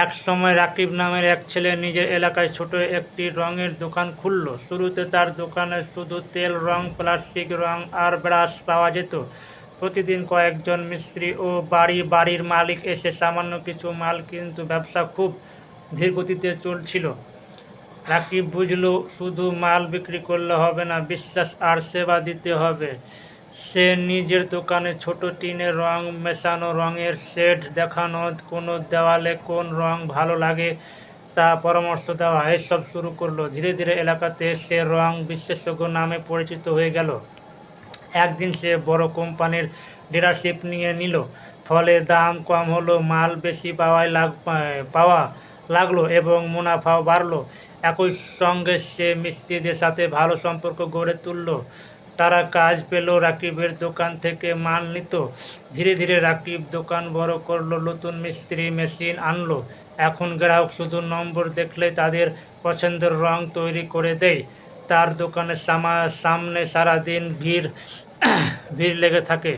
এক সময় রাকিব নামের এক ছেলে নিজের এলাকায় ছোট একটি রঙের দোকান খুলল। শুরুতে তার দোকানে শুধু তেল রং, প্লাস্টিক রং আর ব্রাশ পাওয়া যেত। প্রতিদিন কয়েকজন মিস্ত্রি ও বাড়ির মালিক এসে সামান্য কিছু মাল, কিন্তু ব্যবসা খুব ধীরগতিতে চলছিল। রাকিব বুঝল, শুধু মাল বিক্রি করলে হবে না, বিশ্বাস আর সেবা দিতে হবে। সে নিজের দোকানে ছোট টিনে রং মেশানো, রঙের শেড দেখানো, কোনো দেওয়ালে কোন রং ভালো লাগে তা পরামর্শ দেওয়া, এসব শুরু করলো। ধীরে ধীরে এলাকাতে সে রং বিশেষজ্ঞ নামে পরিচিত হয়ে গেল। একদিন সে বড় কোম্পানির ডিলারশিপ নিয়ে নিল, ফলে দাম কম হলো, মাল বেশি পাওয়া লাগলো এবং মুনাফাও বাড়লো। একই সঙ্গে সে মিস্ত্রিদের সাথে ভালো সম্পর্ক গড়ে তুলল। তারা কাজ পেল, রাকিবের দোকান থেকে মাল নিত। ধীরে ধীরে রাকিব দোকান বড় করলো, নতুন মিস্ত্রি, মেশিন আনলো। এখন গ্রাহক শুধু নম্বর দেখলে তাদের পছন্দের রং তৈরি করে দেয়। তার দোকানের সামনে সারাদিন ভিড় লেগে থাকে।